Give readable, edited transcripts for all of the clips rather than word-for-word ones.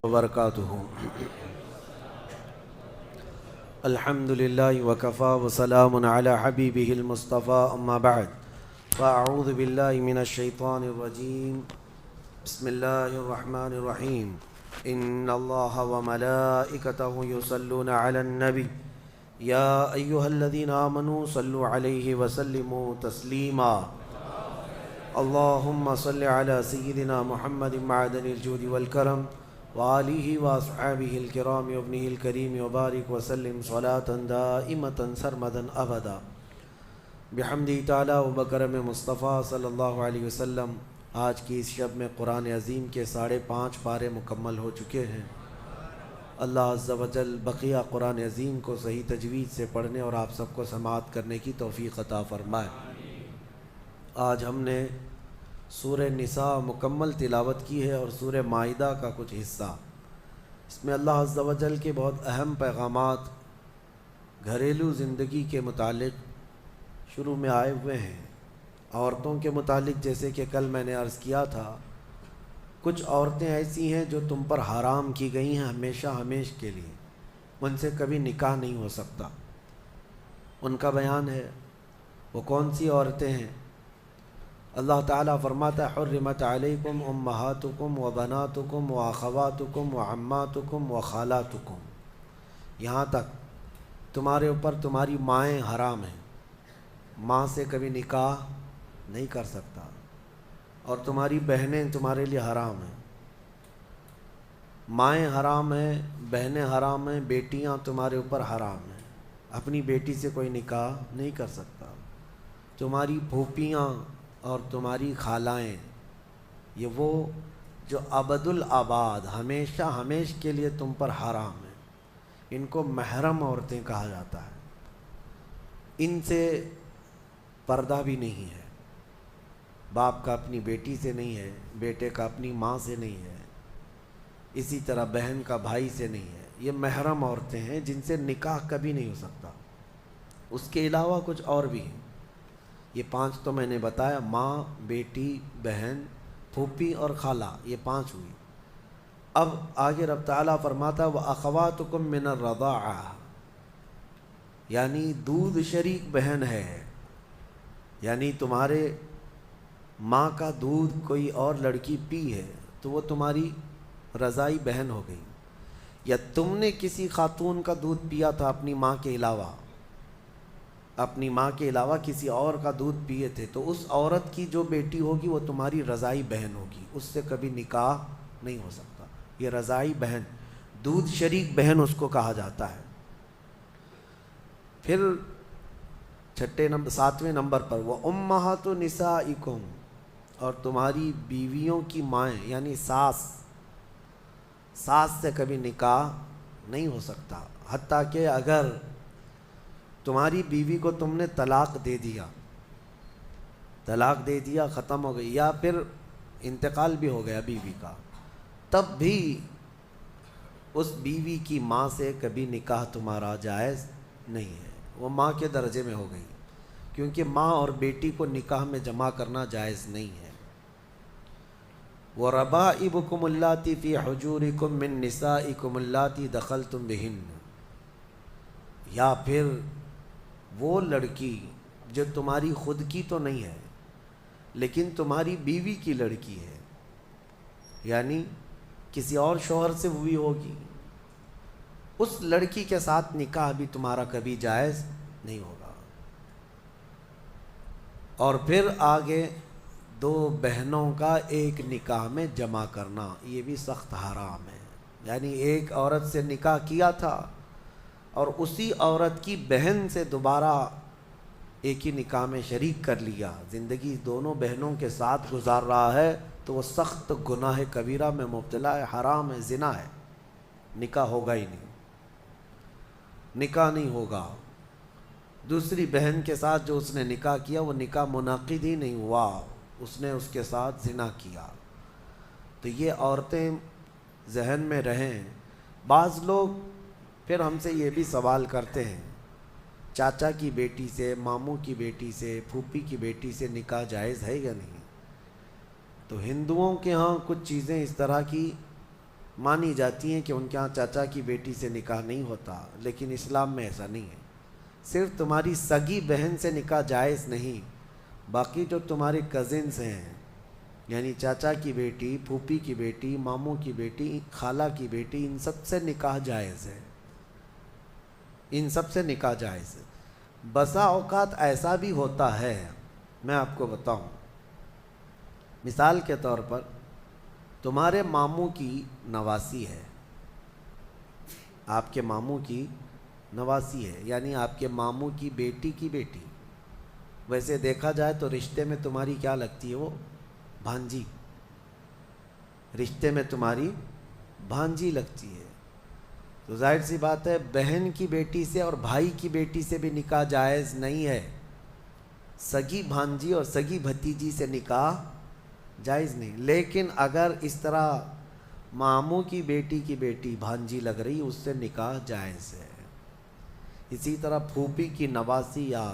وبرکاتہ۔ الحمدللہ وکفا وسلام علی حبیبہ المصطفیٰ، اما بعد فاعوذ باللہ من الشیطان الرجیم، بسم اللہ الرحمن الرحیم۔ ان اللہ وملائکتہ یصلون علی النبی یا ایہا الذین آمنوا صلوا علیہ وسلموا تسلیما۔ اللہم صل علی سیدنا محمد معدن الجود والکرم وآلہ واصحابہ الکرام وابنہ الکریم وبارک وسلم صلاۃ دائمۃ سرمدا ابدا بحمدہ تعالی وبکرم مصطفیٰ صلی اللہ علیہ وسلم۔ آج کی اس شب میں قرآن عظیم کے 5.5 پارے مکمل ہو چکے ہیں۔ اللہ عز و جل بقیہ قرآن عظیم کو صحیح تجوید سے پڑھنے اور آپ سب کو سماعت کرنے کی توفیق عطا فرمائے۔ آج ہم نے سورہ نساء مکمل تلاوت کی ہے اور سورہ مائدہ کا کچھ حصہ۔ اس میں اللہ عز و جل کے بہت اہم پیغامات گھریلو زندگی کے متعلق شروع میں آئے ہوئے ہیں۔ عورتوں کے متعلق جیسے کہ کل میں نے عرض کیا تھا، کچھ عورتیں ایسی ہیں جو تم پر حرام کی گئی ہیں ہمیشہ ہمیش کے لیے، ان سے کبھی نکاح نہیں ہو سکتا۔ ان کا بیان ہے۔ وہ کون سی عورتیں ہیں؟ اللہ تعالیٰ فرماتا ہے حرمت علیکم امہاتکم و بناتکم و اخواتکم و عماتکم و خالاتکم، یہاں تک تمہارے اوپر تمہاری مائیں حرام ہیں، ماں سے کبھی نکاح نہیں کر سکتا، اور تمہاری بہنیں تمہارے لیے حرام ہیں۔ مائیں حرام ہیں، بہنیں حرام ہیں، بیٹیاں تمہارے اوپر حرام ہیں، اپنی بیٹی سے کوئی نکاح نہیں کر سکتا۔ تمہاری پھوپھیاں اور تمہاری خالائیں، یہ وہ جو ابد الآباد ہمیشہ ہمیش کے لیے تم پر حرام ہیں، ان کو محرم عورتیں کہا جاتا ہے۔ ان سے پردہ بھی نہیں ہے، باپ کا اپنی بیٹی سے نہیں ہے، بیٹے کا اپنی ماں سے نہیں ہے، اسی طرح بہن کا بھائی سے نہیں ہے۔ یہ محرم عورتیں ہیں جن سے نکاح کبھی نہیں ہو سکتا۔ اس کے علاوہ کچھ اور بھی ہیں، یہ 5 تو میں نے بتایا، ماں، بیٹی، بہن، پھوپھی اور خالہ، یہ 5 ہوئی۔ اب آگے رب تعالیٰ فرماتا ہے وَأَخَوَاتُكُم مِّنَ الرَّضَاعَةِ، یعنی دودھ شریک بہن ہے، یعنی تمہارے ماں کا دودھ کوئی اور لڑکی پی ہے تو وہ تمہاری رضائی بہن ہو گئی، یا تم نے کسی خاتون کا دودھ پیا تھا اپنی ماں کے علاوہ، اپنی ماں کے علاوہ کسی اور کا دودھ پیے تھے، تو اس عورت کی جو بیٹی ہوگی وہ تمہاری رضائی بہن ہوگی، اس سے کبھی نکاح نہیں ہو سکتا۔ یہ رضائی بہن، دودھ شریک بہن اس کو کہا جاتا ہے۔ پھر 7ویں نمبر پر وہ امہات نسائکم، اور تمہاری بیویوں کی مائیں، یعنی ساس سے کبھی نکاح نہیں ہو سکتا، حتیٰ کہ اگر تمہاری بیوی کو تم نے طلاق دے دیا ختم ہو گئی، یا پھر انتقال بھی ہو گیا بیوی کا، تب بھی اس بیوی کی ماں سے کبھی نکاح تمہارا جائز نہیں ہے، وہ ماں کے درجے میں ہو گئی، کیونکہ ماں اور بیٹی کو نکاح میں جمع کرنا جائز نہیں ہے۔ وَرَبَائِبُكُمُ اللَّاتِي فِي حُجُورِكُم مِّن نِّسَائِكُمُ اللَّاتِي دَخَلْتُم بِهِنَّ، یا پھر وہ لڑکی جو تمہاری خود کی تو نہیں ہے لیکن تمہاری بیوی کی لڑکی ہے، یعنی کسی اور شوہر سے ہوئی ہوگی، اس لڑکی کے ساتھ نکاح بھی تمہارا کبھی جائز نہیں ہوگا۔ اور پھر آگے 2 بہنوں کا ایک نکاح میں جمع کرنا، یہ بھی سخت حرام ہے، یعنی ایک عورت سے نکاح کیا تھا اور اسی عورت کی بہن سے دوبارہ ایک ہی نکاح میں شریک کر لیا، زندگی دونوں بہنوں کے ساتھ گزار رہا ہے، تو وہ سخت گناہ کبیرہ میں مبتلا ہے، حرام ہے، زنا ہے، نکاح ہوگا ہی نہیں، نکاح نہیں ہوگا۔ دوسری بہن کے ساتھ جو اس نے نکاح کیا وہ نکاح منعقد ہی نہیں ہوا، اس نے اس کے ساتھ زنا کیا۔ تو یہ عورتیں ذہن میں رہیں۔ بعض لوگ پھر ہم سے یہ بھی سوال کرتے ہیں، چاچا کی بیٹی سے، ماموں کی بیٹی سے، پھوپھی کی بیٹی سے نکاح جائز ہے یا نہیں؟ تو ہندوؤں کے ہاں کچھ چیزیں اس طرح کی مانی جاتی ہیں کہ ان کے ہاں چاچا کی بیٹی سے نکاح نہیں ہوتا، لیکن اسلام میں ایسا نہیں ہے۔ صرف تمہاری سگی بہن سے نکاح جائز نہیں، باقی جو تمہارے کزنز ہیں، یعنی چاچا کی بیٹی، پھوپھی کی بیٹی، ماموں کی بیٹی، خالہ کی بیٹی، ان سب سے نکاح جائز ہے، ان سب سے نکاح جائز ہے۔ بسا اوقات ایسا بھی ہوتا ہے، میں آپ کو بتاؤں، مثال کے طور پر تمہارے ماموں کی نواسی ہے، آپ کے ماموں کی نواسی ہے، یعنی آپ کے ماموں کی بیٹی، ویسے دیکھا جائے تو رشتے میں تمہاری کیا لگتی ہے؟ وہ بھانجی، رشتے میں تمہاری بھانجی لگتی ہے۔ تو ظاہر سی بات ہے بہن کی بیٹی سے اور بھائی کی بیٹی سے بھی نکاح جائز نہیں ہے، سگی بھانجی اور سگی بھتیجی سے نکاح جائز نہیں۔ لیکن اگر اس طرح ماموں کی بیٹی بھانجی لگ رہی، اس سے نکاح جائز ہے۔ اسی طرح پھوپھی کی نواسی یا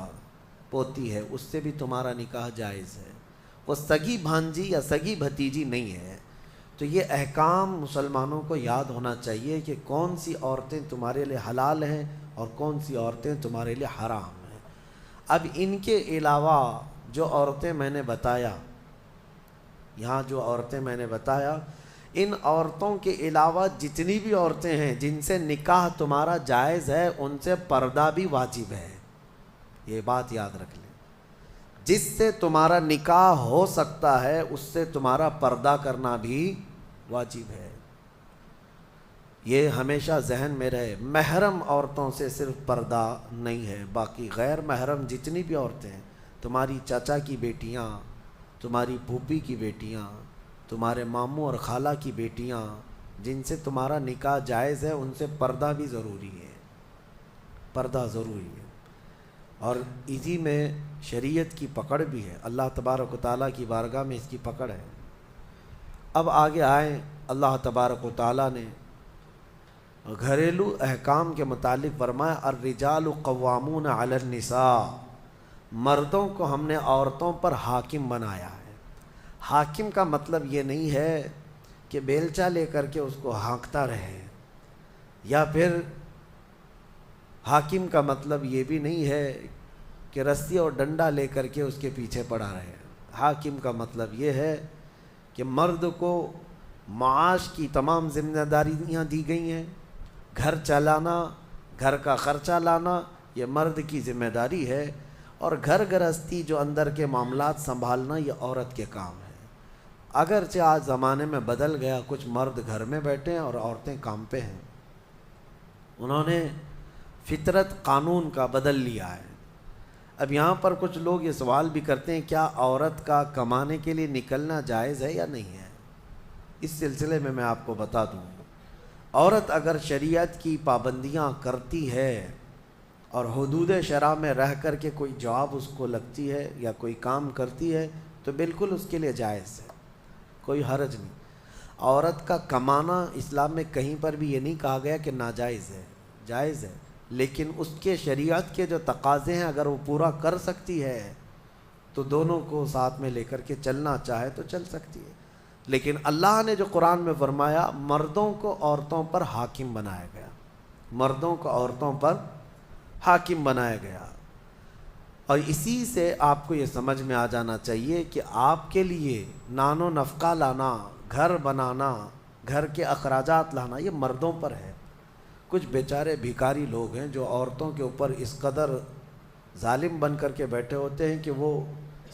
پوتی ہے، اس سے بھی تمہارا نکاح جائز ہے، وہ سگی بھانجی یا سگی بھتیجی نہیں ہے۔ تو یہ احکام مسلمانوں کو یاد ہونا چاہیے کہ کون سی عورتیں تمہارے لیے حلال ہیں اور کون سی عورتیں تمہارے لیے حرام ہیں۔ اب ان کے علاوہ جو عورتیں میں نے بتایا، یہاں جو عورتیں میں نے بتایا، ان عورتوں کے علاوہ جتنی بھی عورتیں ہیں جن سے نکاح تمہارا جائز ہے، ان سے پردہ بھی واجب ہے، یہ بات یاد رکھ لیں۔ جس سے تمہارا نکاح ہو سکتا ہے اس سے تمہارا پردہ کرنا بھی واجب ہے، یہ ہمیشہ ذہن میں رہے۔ محرم عورتوں سے صرف پردہ نہیں ہے، باقی غیر محرم جتنی بھی عورتیں ہیں، تمہاری چاچا کی بیٹیاں، تمہاری پھوپھی کی بیٹیاں، تمہارے ماموں اور خالہ کی بیٹیاں، جن سے تمہارا نکاح جائز ہے، ان سے پردہ بھی ضروری ہے، پردہ ضروری ہے۔ اور اسی میں شریعت کی پکڑ بھی ہے، اللہ تبارک و تعالیٰ کی بارگاہ میں اس کی پکڑ ہے۔ اب آگے آئیں، اللہ تبارک و تعالیٰ نے گھریلو احکام کے متعلق فرمایا الرجال قوامون علی النساء، مردوں کو ہم نے عورتوں پر حاکم بنایا ہے۔ حاکم کا مطلب یہ نہیں ہے کہ بیلچا لے کر کے اس کو ہانکتا رہے، یا پھر حاکم کا مطلب یہ بھی نہیں ہے کہ رسی اور ڈنڈا لے کر کے اس کے پیچھے پڑا رہے۔ حاکم کا مطلب یہ ہے کہ مرد کو معاش کی تمام ذمہ داریاں دی گئی ہیں، گھر چلانا، گھر کا خرچہ لانا، یہ مرد کی ذمہ داری ہے، اور گھر گرہستی جو اندر کے معاملات سنبھالنا، یہ عورت کے کام ہے۔ اگرچہ آج زمانے میں بدل گیا، کچھ مرد گھر میں بیٹھے ہیں اور عورتیں کام پہ ہیں، انہوں نے فطرت قانون کا بدل لیا ہے۔ اب یہاں پر کچھ لوگ یہ سوال بھی کرتے ہیں کیا عورت کا کمانے کے لیے نکلنا جائز ہے یا نہیں ہے؟ اس سلسلے میں آپ کو بتا دوں، عورت اگر شریعت کی پابندیاں کرتی ہے اور حدود شرع میں رہ کر کے کوئی جاب اس کو لگتی ہے یا کوئی کام کرتی ہے تو بالکل اس کے لیے جائز ہے، کوئی حرج نہیں۔ عورت کا کمانا اسلام میں کہیں پر بھی یہ نہیں کہا گیا کہ ناجائز ہے، جائز ہے، لیکن اس کے شریعت کے جو تقاضے ہیں اگر وہ پورا کر سکتی ہے تو دونوں کو ساتھ میں لے کر کے چلنا چاہے تو چل سکتی ہے۔ لیکن اللہ نے جو قرآن میں فرمایا مردوں کو عورتوں پر حاکم بنایا گیا، مردوں کو عورتوں پر حاکم بنایا گیا، اور اسی سے آپ کو یہ سمجھ میں آ جانا چاہیے کہ آپ کے لیے نان و نفقہ لانا، گھر بنانا، گھر کے اخراجات لانا، یہ مردوں پر ہے۔ کچھ بیچارے بھیکاری لوگ ہیں جو عورتوں کے اوپر اس قدر ظالم بن کر کے بیٹھے ہوتے ہیں کہ وہ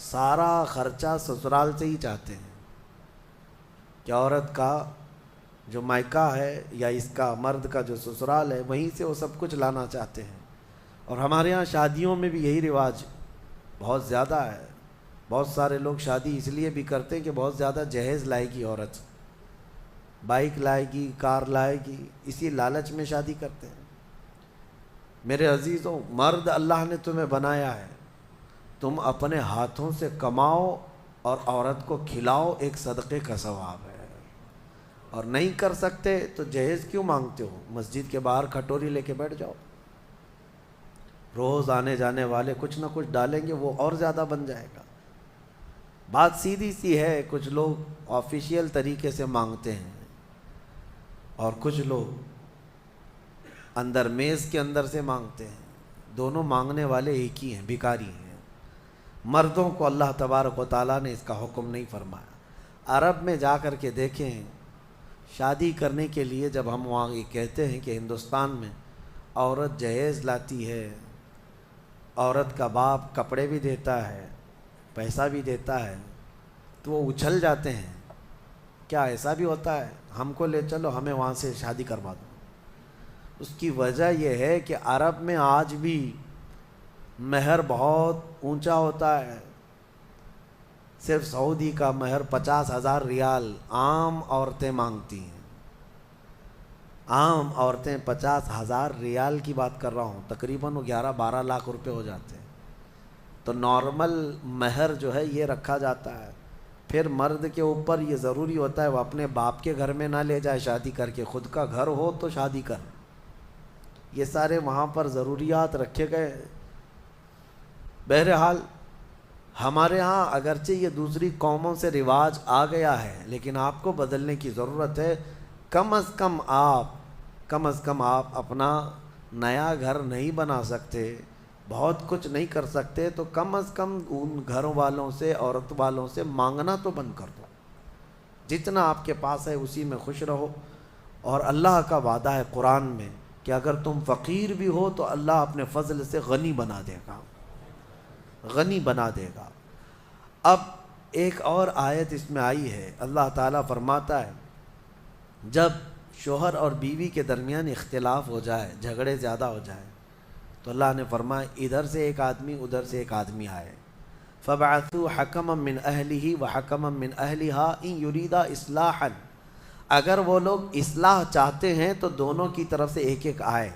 سارا خرچہ سسرال سے ہی چاہتے ہیں کہ عورت کا جو مائکہ ہے یا اس کا مرد کا جو سسرال ہے وہیں سے وہ سب کچھ لانا چاہتے ہیں۔ اور ہمارے ہاں شادیوں میں بھی یہی رواج بہت زیادہ ہے، بہت سارے لوگ شادی اس لیے بھی کرتے ہیں کہ بہت زیادہ جہیز لائے گی عورت، بائک لائے گی، کار لائے گی، اسی لالچ میں شادی کرتے ہیں۔ میرے عزیزوں، مرد اللہ نے تمہیں بنایا ہے، تم اپنے ہاتھوں سے کماؤ اور عورت کو کھلاؤ، ایک صدقے کا ثواب ہے۔ اور نہیں کر سکتے تو جہیز کیوں مانگتے ہو؟ مسجد کے باہر کھٹوری لے کے بیٹھ جاؤ، روز آنے جانے والے کچھ نہ کچھ ڈالیں گے، وہ اور زیادہ بن جائے گا۔ بات سیدھی سی ہے، کچھ لوگ آفیشیل طریقے سے مانگتے ہیں، اور کچھ لوگ اندر میز کے اندر سے مانگتے ہیں. دونوں مانگنے والے ایک ہی ہیں، بھکاری ہیں. مردوں کو اللہ تبارک و تعالیٰ نے اس کا حکم نہیں فرمایا. عرب میں جا کر کے دیکھیں، شادی کرنے کے لیے جب ہم وہاں یہ کہتے ہیں کہ ہندوستان میں عورت جہیز لاتی ہے، عورت کا باپ کپڑے بھی دیتا ہے، پیسہ بھی دیتا ہے، تو وہ اچھل جاتے ہیں. کیا ایسا بھی ہوتا ہے؟ ہم کو لے چلو، ہمیں وہاں سے شادی کروا دو. اس کی وجہ یہ ہے کہ عرب میں آج بھی مہر بہت اونچا ہوتا ہے. صرف سعودی کا مہر 50,000 ریال عام عورتیں مانگتی ہیں. عام عورتیں 50,000 ریال کی بات کر رہا ہوں، تقریباً 11-12 لاکھ روپے ہو جاتے ہیں. تو نارمل مہر جو ہے یہ رکھا جاتا ہے. پھر مرد کے اوپر یہ ضروری ہوتا ہے وہ اپنے باپ کے گھر میں نہ لے جائے شادی کر کے، خود کا گھر ہو تو شادی کر. یہ سارے وہاں پر ضروریات رکھے گئے. بہرحال ہمارے ہاں اگرچہ یہ دوسری قوموں سے رواج آ گیا ہے، لیکن آپ کو بدلنے کی ضرورت ہے. کم از کم آپ اپنا نیا گھر نہیں بنا سکتے، بہت کچھ نہیں کر سکتے، تو کم از کم ان گھروں والوں سے، عورت والوں سے مانگنا تو بند کر دو. جتنا آپ کے پاس ہے اسی میں خوش رہو. اور اللہ کا وعدہ ہے قرآن میں کہ اگر تم فقیر بھی ہو تو اللہ اپنے فضل سے غنی بنا دے گا، غنی بنا دے گا. اب ایک اور آیت اس میں آئی ہے، اللہ تعالیٰ فرماتا ہے جب شوہر اور بیوی کے درمیان اختلاف ہو جائے، جھگڑے زیادہ ہو جائے، تو اللہ نے فرمایا ادھر سے ایک آدمی ادھر سے ایک آدمی آئے. فَبَعَثُوا حَكَمًا مِّنْ أَهْلِهِ وَحَكَمًا مِّنْ أَهْلِهَا إِن يُرِيدَا إِصْلَاحًا. اگر وہ لوگ اصلاح چاہتے ہیں تو دونوں کی طرف سے ایک ایک آئے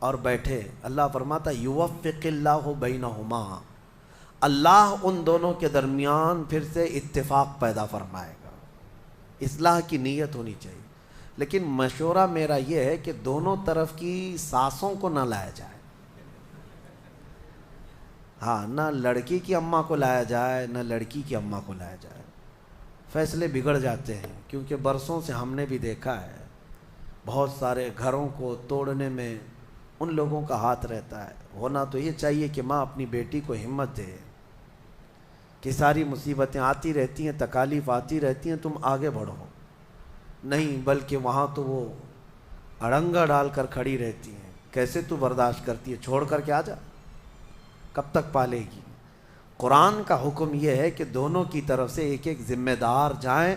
اور بیٹھے. اللہ فرماتا يُوَفِّقِ اللَّهُ بَيْنَهُمَا، اللہ ان دونوں کے درمیان پھر سے اتفاق پیدا فرمائے گا. اصلاح کی نیت ہونی چاہیے. لیکن مشورہ میرا یہ ہے کہ دونوں طرف کی ساسوں کو نہ لایا جائے. ہاں، نہ لڑکی کی اماں کو لایا جائے نہ لڑکی کی اماں کو لایا جائے. فیصلے بگڑ جاتے ہیں، کیونکہ برسوں سے ہم نے بھی دیکھا ہے بہت سارے گھروں کو توڑنے میں ان لوگوں کا ہاتھ رہتا ہے. ہونا تو یہ چاہیے کہ ماں اپنی بیٹی کو ہمت دے کہ ساری مصیبتیں آتی رہتی ہیں، تکالیف آتی رہتی ہیں، تم آگے بڑھو. نہیں، بلکہ وہاں تو وہ اڑنگا ڈال کر کھڑی رہتی ہیں. کیسے تو برداشت کرتی ہے؟ چھوڑ کر کے آ جا، کب تک پالے گی؟ قرآن کا حکم یہ ہے کہ دونوں کی طرف سے ایک ایک ذمہ دار جائیں.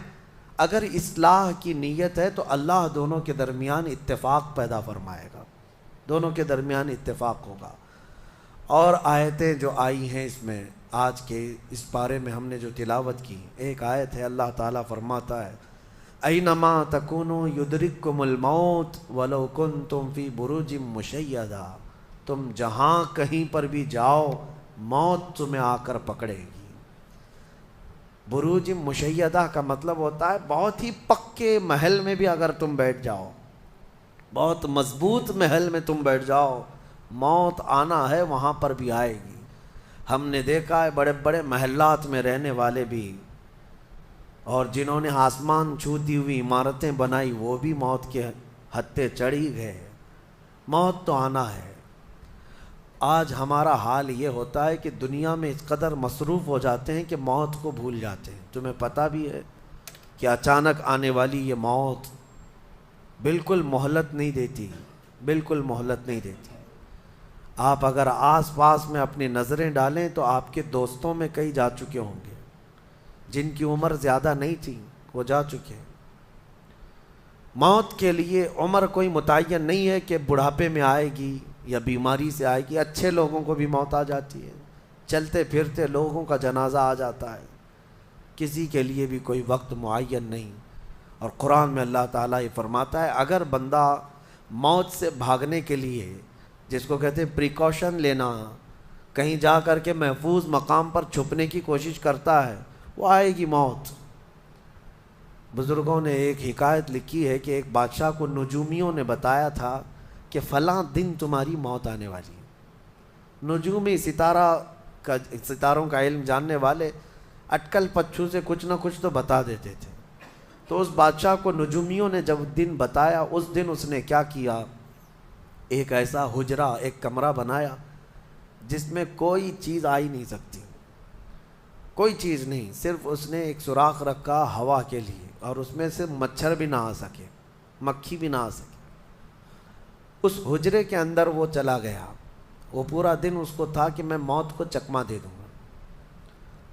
اگر اصلاح کی نیت ہے تو اللہ دونوں کے درمیان اتفاق پیدا فرمائے گا، دونوں کے درمیان اتفاق ہوگا. اور آیتیں جو آئی ہیں اس میں آج کے اس پارے میں ہم نے جو تلاوت کی، ایک آیت ہے اللہ تعالیٰ فرماتا ہے اینما تکونوا یدرککم الموت ولو کنتم فی بروج مشیدہ. تم جہاں کہیں پر بھی جاؤ موت تمہیں آ کر پکڑے گی. بروج مشیدہ کا مطلب ہوتا ہے بہت ہی پکے محل میں بھی اگر تم بیٹھ جاؤ، بہت مضبوط محل میں تم بیٹھ جاؤ، موت آنا ہے وہاں پر بھی آئے گی. ہم نے دیکھا ہے بڑے بڑے محلات میں رہنے والے بھی، اور جنہوں نے آسمان چھوتی ہوئی عمارتیں بنائی وہ بھی موت کے ہتھے چڑھی گئے. موت تو آنا ہے. آج ہمارا حال یہ ہوتا ہے کہ دنیا میں اس قدر مصروف ہو جاتے ہیں کہ موت کو بھول جاتے ہیں. تمہیں پتہ بھی ہے کہ اچانک آنے والی یہ موت بالکل مہلت نہیں دیتی، بالکل مہلت نہیں دیتی. آپ اگر آس پاس میں اپنی نظریں ڈالیں تو آپ کے دوستوں میں کئی جا چکے ہوں گے، جن کی عمر زیادہ نہیں تھی وہ جا چکے. موت کے لیے عمر کوئی متعین نہیں ہے کہ بڑھاپے میں آئے گی یا بیماری سے آئے گی. اچھے لوگوں کو بھی موت آ جاتی ہے، چلتے پھرتے لوگوں کا جنازہ آ جاتا ہے. کسی کے لیے بھی کوئی وقت معین نہیں. اور قرآن میں اللہ تعالیٰ یہ فرماتا ہے اگر بندہ موت سے بھاگنے کے لیے، جس کو کہتے ہیں پریکاشن لینا، کہیں جا کر کے محفوظ مقام پر چھپنے کی کوشش کرتا ہے، وہ آئے گی موت. بزرگوں نے ایک حکایت لکھی ہے کہ ایک بادشاہ کو نجومیوں نے بتایا تھا کہ فلاں دن تمہاری موت آنے والی ہے. نجومی ستاروں کا علم جاننے والے اٹکل پچھو سے کچھ نہ کچھ تو بتا دیتے تھے. تو اس بادشاہ کو نجومیوں نے جب دن بتایا، اس دن اس نے کیا کیا، ایک ایسا حجرہ، ایک کمرہ بنایا جس میں کوئی چیز آ ہی نہیں سکتی، کوئی چیز نہیں، صرف اس نے ایک سوراخ رکھا ہوا کے لیے، اور اس میں سے مچھر بھی نہ آ سکے، مکھی بھی نہ آ سکے۔ اس حجرے کے اندر وہ چلا گیا، وہ پورا دن اس کو تھا کہ میں موت کو چکما دے دوں گا،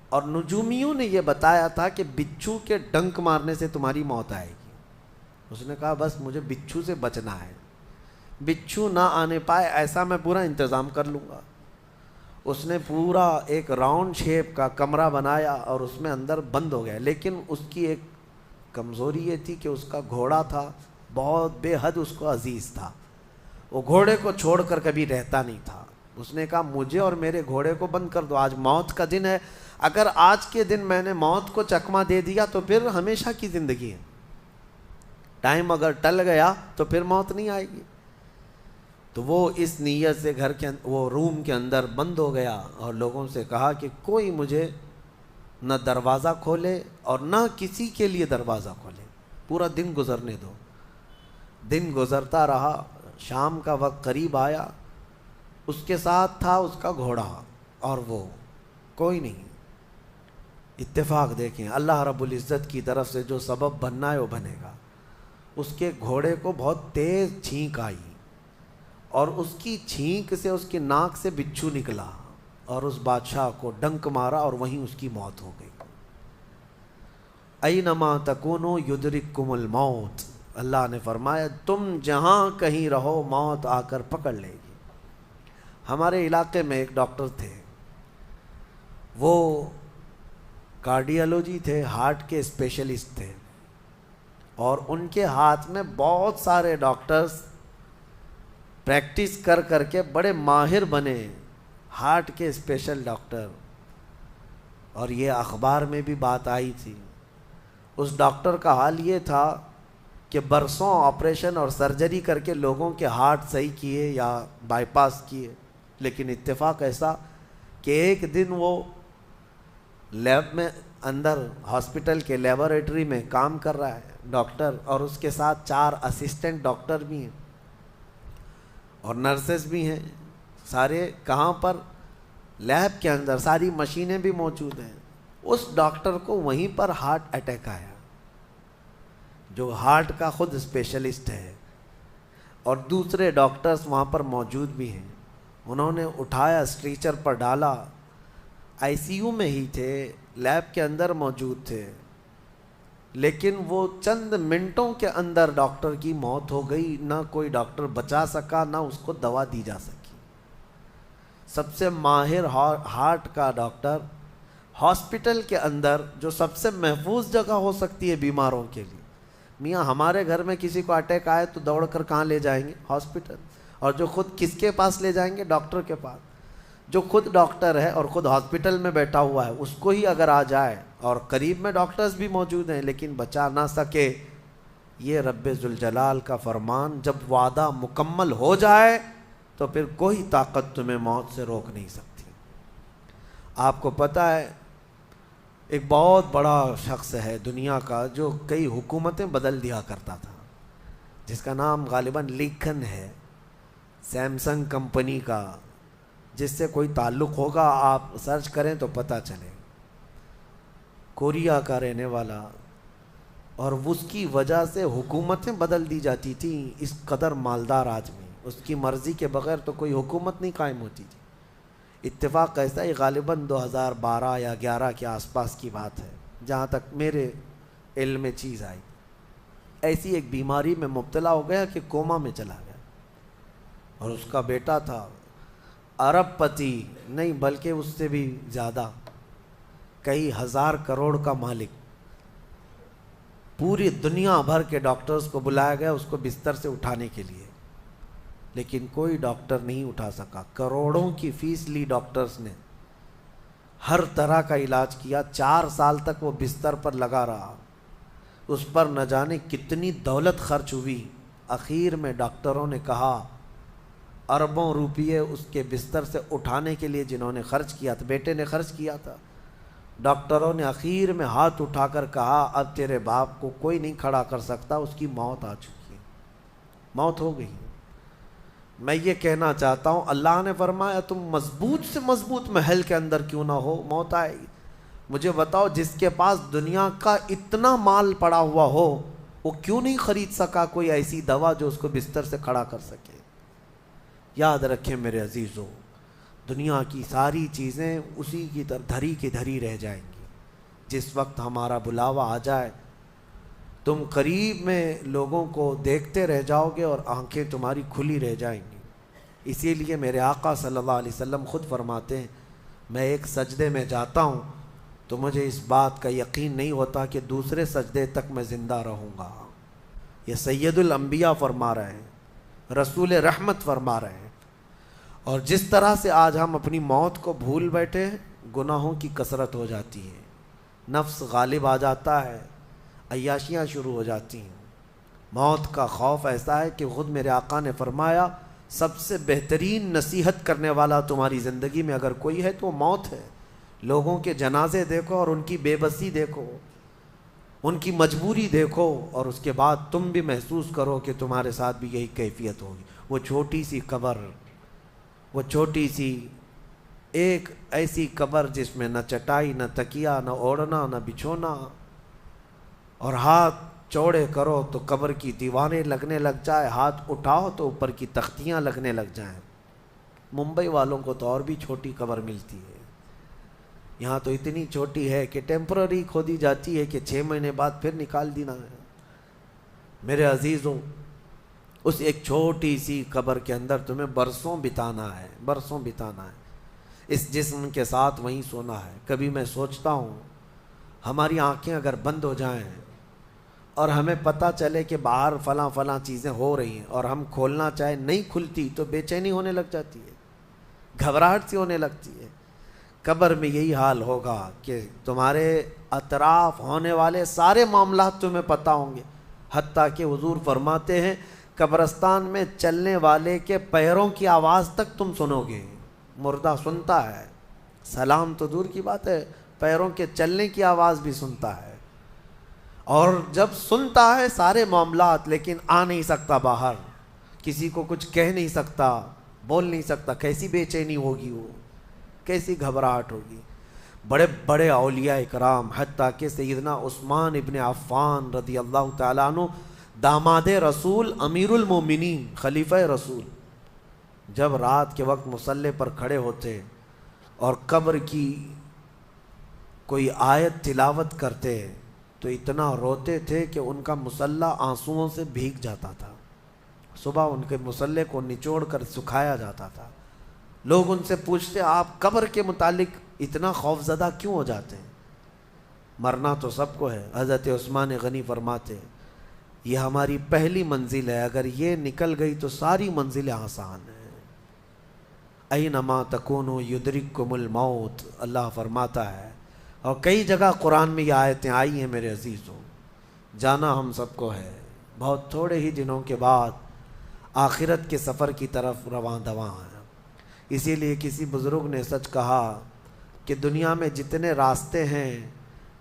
اور نجومیوں نے یہ بتایا تھا کہ بچھو کے ڈنک مارنے سے تمہاری موت آئے گی۔ اس نے کہا بس مجھے بچھو سے بچنا ہے، بچھو نہ آنے پائے ایسا میں پورا انتظام کر لوں گا۔ اس نے پورا ایک راؤنڈ شیپ کا کمرہ بنایا اور اس میں اندر بند ہو گیا، لیکن اس کی ایک کمزوری یہ تھی کہ اس کا گھوڑا تھا، بہت بے حد اس کو عزیز تھا، وہ گھوڑے کو چھوڑ کر کبھی رہتا نہیں تھا۔ اس نے کہا مجھے اور میرے گھوڑے کو بند کر دو، آج موت کا دن ہے، اگر آج کے دن میں نے موت کو چکما دے دیا تو پھر ہمیشہ کی زندگی ہے، ٹائم اگر ٹل گیا تو پھر موت نہیں آئے گی۔ تو وہ اس نیت سے وہ روم کے اندر بند ہو گیا اور لوگوں سے کہا کہ کوئی مجھے نہ دروازہ کھولے اور نہ کسی کے لیے دروازہ کھولے، پورا دن گزرنے دو۔ دن گزرتا رہا، شام کا وقت قریب آیا، اس کے ساتھ تھا اس کا گھوڑا اور وہ کوئی نہیں۔ اتفاق دیکھیں، اللہ رب العزت کی طرف سے جو سبب بننا ہے وہ بنے گا۔ اس کے گھوڑے کو بہت تیز چھینک آئی اور اس کی چھینک سے، اس کی ناک سے بچھو نکلا اور اس بادشاہ کو ڈنک مارا اور وہیں اس کی موت ہو گئی۔ اینما تکونوا یدرککم الموت، اللہ نے فرمایا تم جہاں کہیں رہو موت آ کر پکڑ لے گی۔ ہمارے علاقے میں ایک ڈاکٹر تھے، وہ کارڈیالوجی تھے، ہارٹ کے اسپیشلسٹ تھے، اور ان کے ہاتھ میں بہت سارے ڈاکٹرز پریکٹس کر کر کے بڑے ماہر بنے، ہارٹ کے اسپیشل ڈاکٹر۔ اور یہ اخبار میں بھی بات آئی تھی۔ اس ڈاکٹر کا حال یہ تھا کہ برسوں آپریشن اور سرجری کر کے لوگوں کے ہارٹ صحیح کیے یا بائی پاس کیے، لیکن اتفاق ایسا کہ ایک دن وہ لیب میں اندر ہاسپٹل کے لیبارٹری میں کام کر رہا ہے ڈاکٹر، اور اس کے ساتھ 4 اسسٹنٹ ڈاکٹر بھی ہیں اور نرسز بھی ہیں، سارے کہاں پر، لیب کے اندر، ساری مشینیں بھی موجود ہیں۔ اس ڈاکٹر کو وہیں پر ہارٹ اٹیک آیا، جو ہارٹ کا خود اسپیشلسٹ ہے، اور دوسرے ڈاکٹرز وہاں پر موجود بھی ہیں۔ انہوں نے اٹھایا، اسٹریچر پر ڈالا، آئی سی یو میں ہی تھے، لیب کے اندر موجود تھے، لیکن وہ چند منٹوں کے اندر ڈاکٹر کی موت ہو گئی، نہ کوئی ڈاکٹر بچا سکا، نہ اس کو دوا دی جا سکی۔ سب سے ماہر ہارٹ کا ڈاکٹر ہاسپٹل کے اندر، جو سب سے محفوظ جگہ ہو سکتی ہے بیماروں کے لیے۔ میاں ہمارے گھر میں کسی کو اٹیک آئے تو دوڑ کر کہاں لے جائیں گے؟ ہاسپٹل۔ اور جو خود کس کے پاس لے جائیں گے؟ ڈاکٹر کے پاس۔ جو خود ڈاکٹر ہے اور خود ہاسپٹل میں بیٹھا ہوا ہے، اس کو ہی اگر آ جائے، اور قریب میں ڈاکٹرز بھی موجود ہیں لیکن بچا نہ سکے، یہ رب ذوالجلال کا فرمان، جب وعدہ مکمل ہو جائے تو پھر کوئی طاقت تمہیں موت سے روک نہیں سکتی۔ آپ کو پتہ ہے ایک بہت بڑا شخص ہے دنیا کا جو کئی حکومتیں بدل دیا کرتا تھا، جس کا نام غالباً لنکن ہے، سیمسنگ کمپنی کا، جس سے کوئی تعلق ہوگا آپ سرچ کریں تو پتہ چلے، کوریا کا رہنے والا، اور اس کی وجہ سے حکومتیں بدل دی جاتی تھیں۔ اس قدر مالدار آدمی، اس کی مرضی کے بغیر تو کوئی حکومت نہیں قائم ہوتی تھی۔ اتفاق ایسا ہی غالباً 2012 یا 11 کے آس پاس کی بات ہے، جہاں تک میرے علم میں چیز آئی، ایسی ایک بیماری میں مبتلا ہو گیا کہ کوما میں چلا گیا، اور اس کا بیٹا تھا ارب پتی، نہیں بلکہ اس سے بھی زیادہ، کئی ہزار کروڑ کا مالک۔ پوری دنیا بھر کے ڈاکٹرز کو بلایا گیا اس کو بستر سے اٹھانے کے لیے، لیکن کوئی ڈاکٹر نہیں اٹھا سکا۔ کروڑوں کی فیس لی ڈاکٹرز نے، ہر طرح کا علاج کیا، 4 سال تک وہ بستر پر لگا رہا، اس پر نہ جانے کتنی دولت خرچ ہوئی۔ اخیر میں ڈاکٹروں نے کہا، اربوں روپیے اس کے بستر سے اٹھانے کے لیے جنہوں نے خرچ کیا تھا، بیٹے نے خرچ کیا تھا، ڈاکٹروں نے آخر میں ہاتھ اٹھا کر کہا اب تیرے باپ کو کوئی نہیں کھڑا کر سکتا، اس کی موت آ چکی ہے، موت ہو گئی۔ میں یہ کہنا چاہتا ہوں اللہ نے فرمایا تم مضبوط سے مضبوط محل کے اندر کیوں نہ ہو، موت آئے گی۔ مجھے بتاؤ جس کے پاس دنیا کا اتنا مال پڑا ہوا ہو وہ کیوں نہیں خرید سکا کوئی ایسی دوا جو اس کو بستر سے کھڑا کر سکے؟ یاد رکھیں میرے عزیزوں، دنیا کی ساری چیزیں اسی کی طرح دھری کی دھری رہ جائیں گی۔ جس وقت ہمارا بلاوا آ جائے تم قریب میں لوگوں کو دیکھتے رہ جاؤ گے اور آنکھیں تمہاری کھلی رہ جائیں گی۔ اسی لیے میرے آقا صلی اللہ علیہ وسلم خود فرماتے ہیں میں ایک سجدے میں جاتا ہوں تو مجھے اس بات کا یقین نہیں ہوتا کہ دوسرے سجدے تک میں زندہ رہوں گا۔ یہ سید الانبیاء فرما رہے ہیں، رسول رحمت فرما رہے ہیں۔ اور جس طرح سے آج ہم اپنی موت کو بھول بیٹھے ہیں، گناہوں کی کثرت ہو جاتی ہے، نفس غالب آ جاتا ہے، عیاشیاں شروع ہو جاتی ہیں، موت کا خوف ایسا ہے کہ خود میرے آقا نے فرمایا سب سے بہترین نصیحت کرنے والا تمہاری زندگی میں اگر کوئی ہے تو وہ موت ہے۔ لوگوں کے جنازے دیکھو اور ان کی بے بسی دیکھو، ان کی مجبوری دیکھو، اور اس کے بعد تم بھی محسوس کرو کہ تمہارے ساتھ بھی یہی کیفیت ہوگی۔ وہ چھوٹی سی قبر، وہ چھوٹی سی ایک ایسی قبر جس میں نہ چٹائی، نہ تکیہ، نہ اوڑھنا، نہ بچھونا، اور ہاتھ چوڑے کرو تو قبر کی دیواریں لگنے لگ جائے، ہاتھ اٹھاؤ تو اوپر کی تختیاں لگنے لگ جائیں۔ ممبئی والوں کو تو اور بھی چھوٹی قبر ملتی ہے، یہاں تو اتنی چھوٹی ہے کہ ٹیمپرری کھودی جاتی ہے کہ 6 مہینے بعد پھر نکال دینا ہے۔ میرے عزیزوں، اس ایک چھوٹی سی قبر کے اندر تمہیں برسوں بتانا ہے، برسوں بتانا ہے، اس جسم کے ساتھ وہیں سونا ہے۔ کبھی میں سوچتا ہوں ہماری آنکھیں اگر بند ہو جائیں اور ہمیں پتہ چلے کہ باہر فلاں فلاں چیزیں ہو رہی ہیں اور ہم کھولنا چاہیں نہیں کھلتی تو بے چینی ہونے لگ جاتی ہے، گھبراہٹ سی ہونے لگتی ہے۔ قبر میں یہی حال ہوگا کہ تمہارے اطراف ہونے والے سارے معاملات تمہیں پتہ ہوں گے، حتیٰ کہ حضور فرماتے ہیں قبرستان میں چلنے والے کے پیروں کی آواز تک تم سنو گے۔ مردہ سنتا ہے، سلام تو دور کی بات ہے، پیروں کے چلنے کی آواز بھی سنتا ہے، اور جب سنتا ہے سارے معاملات لیکن آ نہیں سکتا باہر، کسی کو کچھ کہہ نہیں سکتا، بول نہیں سکتا، کیسی بے چینی ہوگی، وہ کیسی گھبراہٹ ہوگی۔ بڑے بڑے اولیاء اکرام حتیٰ کہ سیدنا عثمان ابن عفان رضی اللہ تعالیٰ عنہ، داماد رسول، امیر المومنین، خلیفہ رسول، جب رات کے وقت مصلی پر کھڑے ہوتے اور قبر کی کوئی آیت تلاوت کرتے تو اتنا روتے تھے کہ ان کا مصلی آنسوؤں سے بھیگ جاتا تھا۔ صبح ان کے مصلی کو نچوڑ کر سکھایا جاتا تھا۔ لوگ ان سے پوچھتے آپ قبر کے متعلق اتنا خوف زدہ کیوں ہو جاتے ہیں؟ مرنا تو سب کو ہے۔ حضرت عثمان غنی فرماتے یہ ہماری پہلی منزل ہے، اگر یہ نکل گئی تو ساری منزلیں آسان ہیں۔ اینما تکونوا یدرککم الموت، اللہ فرماتا ہے، اور کئی جگہ قرآن میں یہ آیتیں آئی ہیں میرے عزیزوں۔ جانا ہم سب کو ہے، بہت تھوڑے ہی دنوں کے بعد آخرت کے سفر کی طرف رواں دواں ہیں۔ اسی لیے کسی بزرگ نے سچ کہا کہ دنیا میں جتنے راستے ہیں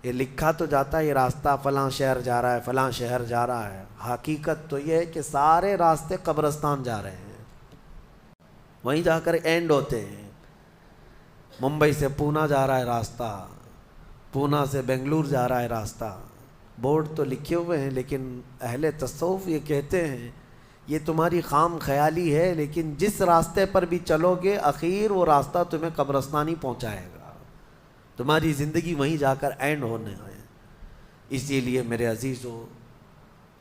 یہ لکھا تو جاتا ہے یہ راستہ فلاں شہر جا رہا ہے، فلاں شہر جا رہا ہے، حقیقت تو یہ ہے کہ سارے راستے قبرستان جا رہے ہیں، وہیں جا کر اینڈ ہوتے ہیں۔ ممبئی سے پونا جا رہا ہے راستہ، پونا سے بنگلور جا رہا ہے راستہ، بورڈ تو لکھے ہوئے ہیں، لیکن اہل تصوف یہ کہتے ہیں یہ تمہاری خام خیالی ہے، لیکن جس راستے پر بھی چلو گے اخیر وہ راستہ تمہیں قبرستان ہی پہنچائے گا، تمہاری زندگی وہیں جا کر اینڈ ہونے ہے۔ اسی لیے میرے عزیزو،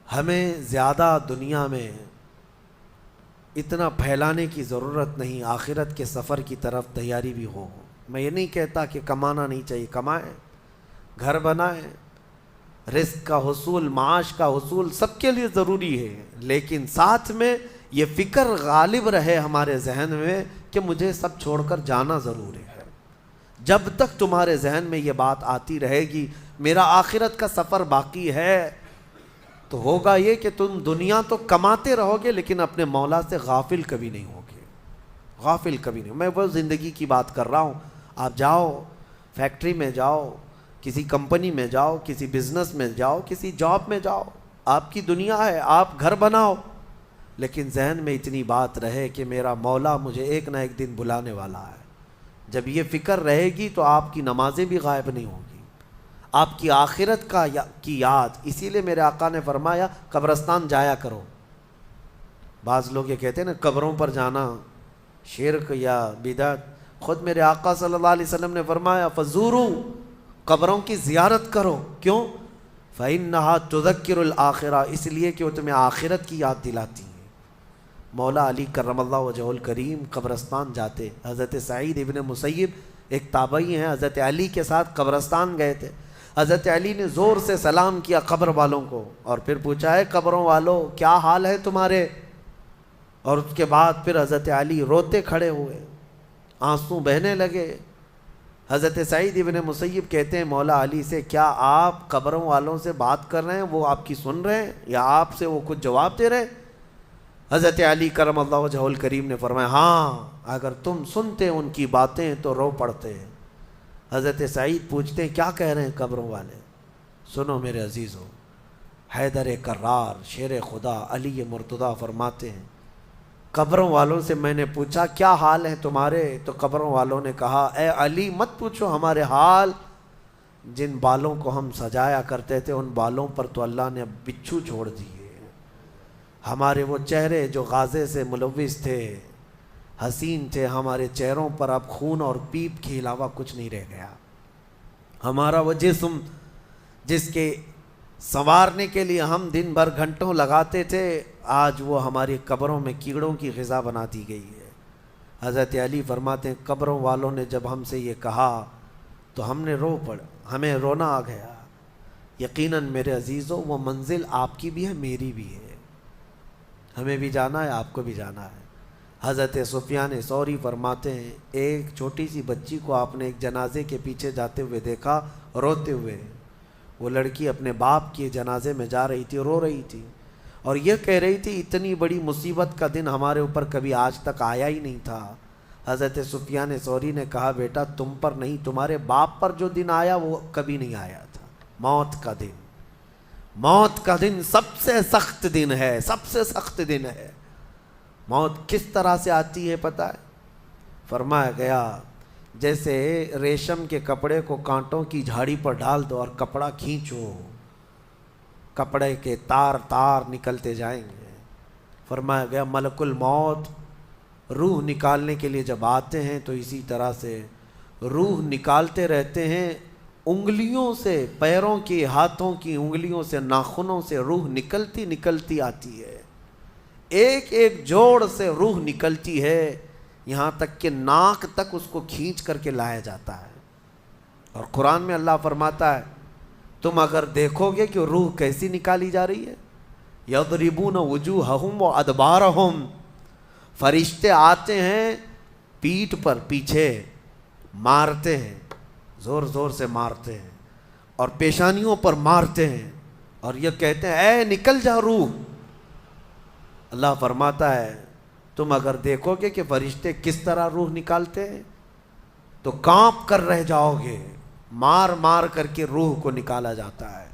ہمیں زیادہ دنیا میں اتنا پھیلانے کی ضرورت نہیں، آخرت کے سفر کی طرف تیاری بھی ہو۔ میں یہ نہیں کہتا کہ کمانا نہیں چاہیے، کمائیں، گھر بنائیں، رزق کا حصول، معاش کا حصول سب کے لیے ضروری ہے، لیکن ساتھ میں یہ فکر غالب رہے ہمارے ذہن میں کہ مجھے سب چھوڑ کر جانا ضروری ہے۔ جب تک تمہارے ذہن میں یہ بات آتی رہے گی میرا آخرت کا سفر باقی ہے، تو ہوگا یہ کہ تم دنیا تو کماتے رہو گے لیکن اپنے مولا سے غافل کبھی نہیں ہوگے، غافل کبھی نہیں۔ میں وہ زندگی کی بات کر رہا ہوں، آپ جاؤ فیکٹری میں جاؤ، کسی کمپنی میں جاؤ، کسی بزنس میں جاؤ، کسی جاب میں جاؤ، آپ کی دنیا ہے، آپ گھر بناؤ، لیکن ذہن میں اتنی بات رہے کہ میرا مولا مجھے ایک نہ ایک دن بلانے والا ہے۔ جب یہ فکر رہے گی تو آپ کی نمازیں بھی غائب نہیں ہوں گی، آپ کی آخرت کی یاد۔ اسی لیے میرے آقا نے فرمایا قبرستان جایا کرو۔ بعض لوگ یہ کہتے ہیں نا قبروں پر جانا شرک یا بدعت، خود میرے آقا صلی اللہ علیہ وسلم نے فرمایا فزورو، قبروں کی زیارت کرو۔ کیوں؟ فإنها تذکر الآخرہ، اس لیے کہ وہ تمہیں آخرت کی یاد دلاتی ہیں۔ مولا علی کرم اللہ وجہہ الکریم قبرستان جاتے۔ حضرت سعید ابن مسیب ایک تابعی ہیں، حضرت علی کے ساتھ قبرستان گئے تھے۔ حضرت علی نے زور سے سلام کیا قبر والوں کو، اور پھر پوچھا ہے قبروں والوں کیا حال ہے تمہارے؟ اور اس کے بعد پھر حضرت علی روتے کھڑے ہوئے، آنسو بہنے لگے۔ حضرت سعید ابن مسیب کہتے ہیں مولا علی سے کیا آپ قبروں والوں سے بات کر رہے ہیں، وہ آپ کی سن رہے ہیں یا آپ سے وہ کچھ جواب دے رہے ہیں؟ حضرت علی کرم اللہ وجہہ الکریم نے فرمایا ہاں، اگر تم سنتے ان کی باتیں تو رو پڑتے۔ حضرت سعید پوچھتے ہیں کیا کہہ رہے ہیں قبروں والے؟ سنو میرے عزیزو، حیدر کرار شیر خدا علی مرتضیٰ فرماتے ہیں قبروں والوں سے میں نے پوچھا کیا حال ہے تمہارے، تو قبروں والوں نے کہا اے علی مت پوچھو ہمارے حال، جن بالوں کو ہم سجایا کرتے تھے ان بالوں پر تو اللہ نے اب بچھو چھوڑ دیے، ہمارے وہ چہرے جو غازے سے ملوث تھے، حسین تھے، ہمارے چہروں پر اب خون اور پیپ کے علاوہ کچھ نہیں رہ گیا، ہمارا وہ جسم جس کے سنوارنے کے لیے ہم دن بھر گھنٹوں لگاتے تھے، آج وہ ہماری قبروں میں کیڑوں کی غذا بنا دی گئی ہے۔ حضرت علی فرماتے ہیں قبروں والوں نے جب ہم سے یہ کہا تو ہم نے ہمیں رونا آ گیا۔ یقیناً میرے عزیزوں وہ منزل آپ کی بھی ہے میری بھی ہے، ہمیں بھی جانا ہے، آپ کو بھی جانا ہے۔ حضرت سفیان ثوری فرماتے ہیں ایک چھوٹی سی بچی کو آپ نے ایک جنازے کے پیچھے جاتے ہوئے دیکھا روتے ہوئے، وہ لڑکی اپنے باپ کے جنازے میں جا رہی تھی، رو رہی تھی اور یہ کہہ رہی تھی اتنی بڑی مصیبت کا دن ہمارے اوپر کبھی آج تک آیا ہی نہیں تھا۔ حضرت سفیان ثوری نے کہا بیٹا تم پر نہیں، تمہارے باپ پر جو دن آیا وہ کبھی نہیں آیا تھا، موت کا دن۔ موت کا دن سب سے سخت دن ہے، سب سے سخت دن ہے۔ موت کس طرح سے آتی ہے پتہ ہے؟ فرمایا گیا جیسے ریشم کے کپڑے کو کانٹوں کی جھاڑی پر ڈال دو اور کپڑا کھینچو، کپڑے کے تار تار نکلتے جائیں گے۔ فرمایا گیا ملک الموت روح نکالنے کے لیے جب آتے ہیں تو اسی طرح سے روح نکالتے رہتے ہیں، انگلیوں سے، پیروں کی، ہاتھوں کی انگلیوں سے، ناخنوں سے روح نکلتی آتی ہے، ایک ایک جوڑ سے روح نکلتی ہے، یہاں تک کہ ناک تک اس کو کھینچ کر کے لایا جاتا ہے۔ اور قرآن میں اللہ فرماتا ہے تم اگر دیکھو گے کہ روح کیسی نکالی جا رہی ہے، یضربون وجوہہم وادبارہم، فرشتے آتے ہیں پیٹھ پر، پیچھے مارتے ہیں، زور زور سے مارتے ہیں اور پیشانیوں پر مارتے ہیں اور یہ کہتے ہیں اے نکل جا روح۔ اللہ فرماتا ہے تم اگر دیکھو گے کہ فرشتے کس طرح روح نکالتے ہیں تو کانپ کر رہ جاؤ گے، مار مار کر کے روح کو نکالا جاتا ہے۔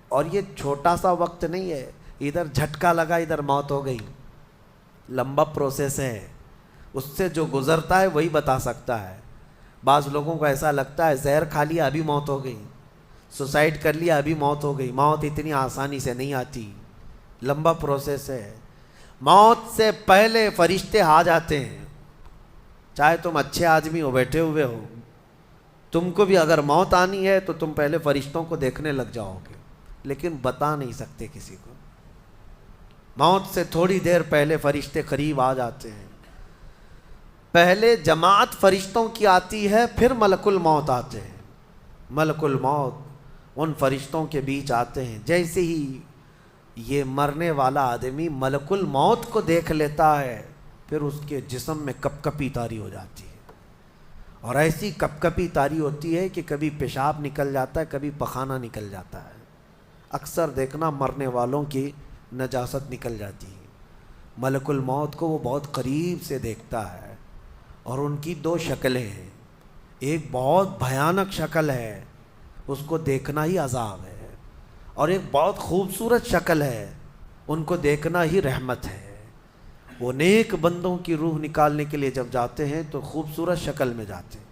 اور یہ چھوٹا سا وقت نہیں ہے، ادھر جھٹکا لگا ادھر موت ہو گئی، لمبا پروسیس ہے، اس سے جو گزرتا ہے وہی بتا سکتا ہے۔ بعض لوگوں کو ایسا لگتا ہے زہر کھا لیا ابھی موت ہو گئی، سوسائڈ کر لیا ابھی موت ہو گئی، موت اتنی آسانی سے نہیں آتی، لمبا پروسیس ہے۔ موت سے پہلے فرشتے آ جاتے ہیں، چاہے تم اچھے آدمی ہو، بیٹھے ہوئے ہو، تم کو بھی اگر موت آنی ہے تو تم پہلے فرشتوں کو دیکھنے لگ جاؤ گے، لیکن بتا نہیں سکتے کسی کو۔ موت سے تھوڑی دیر پہلے فرشتے قریب آ جاتے ہیں، پہلے جماعت فرشتوں کی آتی ہے، پھر ملک الموت آتے ہیں۔ ملک الموت ان فرشتوں کے بیچ آتے ہیں، جیسے ہی یہ مرنے والا آدمی ملک الموت کو دیکھ لیتا ہے پھر اس کے جسم میں کپ کپی طاری ہو جاتی ہے، اور ایسی کپ کپی طاری ہوتی ہے کہ کبھی پیشاب نکل جاتا ہے، کبھی پخانہ نکل جاتا ہے۔ اکثر دیکھنا مرنے والوں کی نجاست نکل جاتی ہے، ملک الموت کو وہ بہت قریب سے دیکھتا ہے، اور ان کی دو شکلیں ہیں، ایک بہت بھیانک شکل ہے، اس کو دیکھنا ہی عذاب ہے، اور ایک بہت خوبصورت شکل ہے، ان کو دیکھنا ہی رحمت ہے۔ وہ نیک بندوں کی روح نکالنے کے لیے جب جاتے ہیں تو خوبصورت شکل میں جاتے ہیں،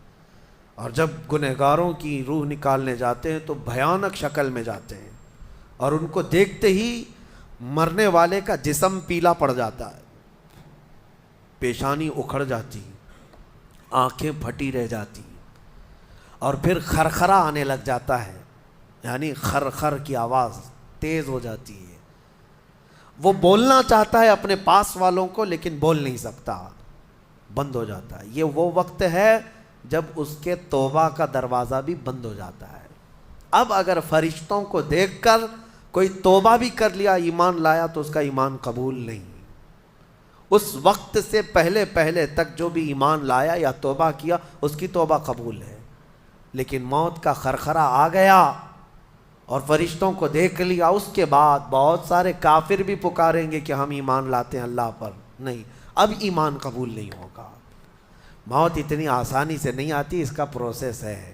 اور جب گنہگاروں کی روح نکالنے جاتے ہیں تو بھیانک شکل میں جاتے ہیں، اور ان کو دیکھتے ہی مرنے والے کا جسم پیلا پڑ جاتا ہے، پیشانی اکھڑ جاتی، آنکھیں پھٹی رہ جاتی، اور پھر خرخرا آنے لگ جاتا ہے، یعنی خرخر کی آواز تیز ہو جاتی ہے۔ وہ بولنا چاہتا ہے اپنے پاس والوں کو، لیکن بول نہیں سکتا، بند ہو جاتا ہے۔ یہ وہ وقت ہے جب اس کے توبہ کا دروازہ بھی بند ہو جاتا ہے۔ اب اگر فرشتوں کو دیکھ کر کوئی توبہ بھی کر لیا، ایمان لایا، تو اس کا ایمان قبول نہیں۔ اس وقت سے پہلے پہلے تک جو بھی ایمان لایا یا توبہ کیا، اس کی توبہ قبول ہے، لیکن موت کا خرخرہ آ گیا اور فرشتوں کو دیکھ لیا، اس کے بعد بہت سارے کافر بھی پکاریں گے کہ ہم ایمان لاتے ہیں اللہ پر، نہیں، اب ایمان قبول نہیں ہوگا۔ موت اتنی آسانی سے نہیں آتی، اس کا پروسیس ہے۔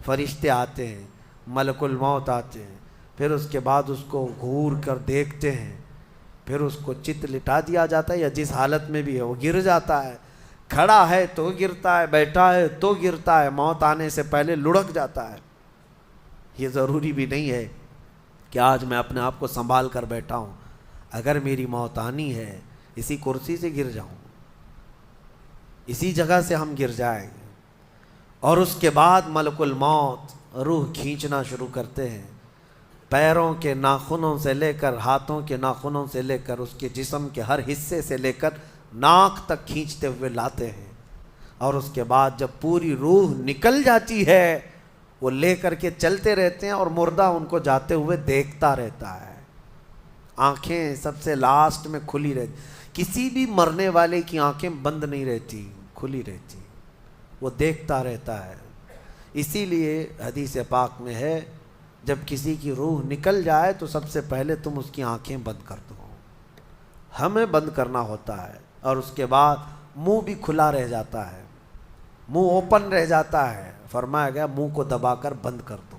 فرشتے آتے ہیں، ملک الموت آتے ہیں، پھر اس کے بعد اس کو گھور کر دیکھتے ہیں، پھر اس کو چت لٹا دیا جاتا ہے، یا جس حالت میں بھی ہے وہ گر جاتا ہے، کھڑا ہے تو گرتا ہے، بیٹھا ہے تو گرتا ہے، موت آنے سے پہلے لڑک جاتا ہے۔ یہ ضروری بھی نہیں ہے کہ آج میں اپنے آپ کو سنبھال کر بیٹھا ہوں، اگر میری موت آنی ہے اسی کرسی سے گر جاؤں، اسی جگہ سے ہم گر جائیں گے۔ اور اس کے بعد ملک الموت روح کھینچنا شروع کرتے ہیں، پیروں کے ناخنوں سے لے کر ہاتھوں کے ناخنوں سے لے کر اس کے جسم کے ہر حصے سے لے کر ناک تک کھینچتے ہوئے لاتے ہیں، اور اس کے بعد جب پوری روح نکل جاتی ہے وہ لے کر کے چلتے رہتے ہیں، اور مردہ ان کو جاتے ہوئے دیکھتا رہتا ہے، آنکھیں سب سے لاسٹ میں کھلی رہتی۔ کسی بھی مرنے والے کی آنکھیں بند نہیں رہتی، کھلی رہتی، وہ دیکھتا رہتا ہے۔ اسی لیے حدیث پاک میں ہے، جب کسی کی روح نکل جائے تو سب سے پہلے تم اس کی آنکھیں بند کر دو، ہمیں بند کرنا ہوتا ہے، اور اس کے بعد منہ بھی کھلا رہ جاتا ہے، منہ اوپن رہ جاتا ہے، فرمایا گیا منہ کو دبا کر بند کر دو۔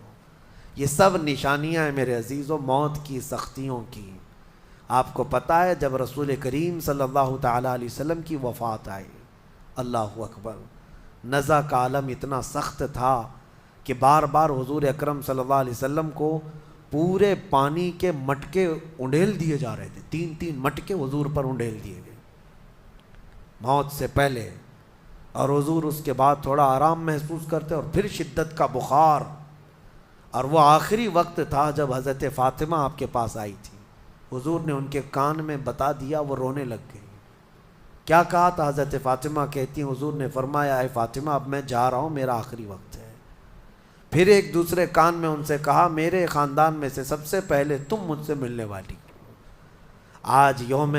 یہ سب نشانیاں ہیں میرے عزیزوں موت کی سختیوں کی۔ آپ کو پتہ ہے جب رسول کریم صلی اللہ تعالیٰ علیہ وسلم کی وفات آئی، اللہ اکبر، نزع کا عالم اتنا سخت تھا کہ بار بار حضور اکرم صلی اللہ علیہ وسلم کو پورے پانی کے مٹکے انڈیل دیے جا رہے تھے، 3 مٹکے حضور پر انڈیل دیے گئے موت سے پہلے، اور حضور اس کے بعد تھوڑا آرام محسوس کرتے اور پھر شدت کا بخار۔ اور وہ آخری وقت تھا جب حضرت فاطمہ آپ کے پاس آئی تھی، حضور نے ان کے کان میں بتا دیا، وہ رونے لگ گئی۔ کیا کہا تھا؟ حضرت فاطمہ کہتی ہیں حضور نے فرمایا، اے فاطمہ اب میں جا رہا ہوں، میرا آخری وقت ہے۔ پھر ایک دوسرے کان میں ان سے کہا، میرے خاندان میں سے سب سے پہلے تم مجھ سے ملنے والی۔ آج یوم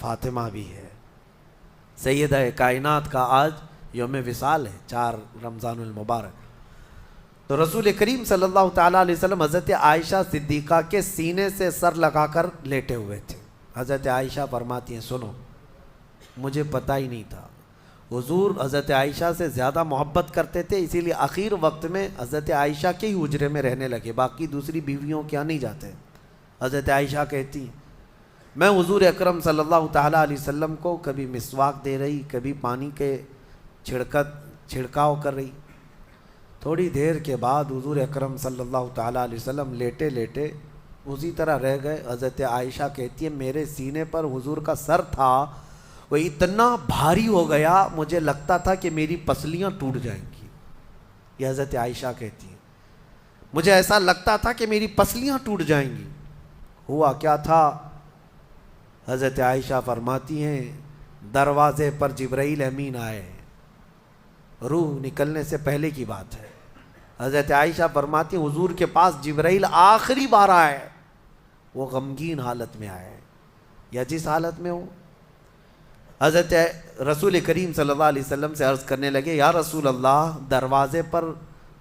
فاطمہ بھی ہے، سیدہ کائنات کا آج یوم وصال ہے، 4 رمضان المبارک۔ تو رسول کریم صلی اللہ تعالیٰ علیہ وسلم حضرت عائشہ صدیقہ کے سینے سے سر لگا کر لیٹے ہوئے تھے۔ حضرت عائشہ فرماتی ہیں، سنو، مجھے پتہ ہی نہیں تھا۔ حضور حضرت عائشہ سے زیادہ محبت کرتے تھے، اسی لیے آخر وقت میں حضرت عائشہ کے ہی حجرے میں رہنے لگے، باقی دوسری بیویوں کے یہاں نہیں جاتے۔ حضرت عائشہ کہتی، میں حضور اکرم صلی اللہ تعالیٰ علیہ وسلم کو کبھی مسواک دے رہی، کبھی پانی کے چھڑکاؤ کر رہی۔ تھوڑی دیر کے بعد حضور اکرم صلی اللہ تعالیٰ علیہ وسلم لیٹے لیٹے اسی طرح رہ گئے۔ حضرت عائشہ کہتی ہے، میرے سینے پر حضور کا سر تھا، وہ اتنا بھاری ہو گیا مجھے لگتا تھا کہ میری پسلیاں ٹوٹ جائیں گی۔ یہ حضرت عائشہ کہتی ہیں، مجھے ایسا لگتا تھا کہ میری پسلیاں ٹوٹ جائیں گی۔ ہوا کیا تھا؟ حضرت عائشہ فرماتی ہیں، دروازے پر جبرائیل امین آئے، روح نکلنے سے پہلے کی بات ہے۔ حضرت عائشہ فرماتی ہیں، حضور کے پاس جبرائیل آخری بار آئے، وہ غمگین حالت میں آئے، یا جس حالت میں ہو۔ حضرت رسول کریم صلی اللہ علیہ وسلم سے عرض کرنے لگے، یا رسول اللہ، دروازے پر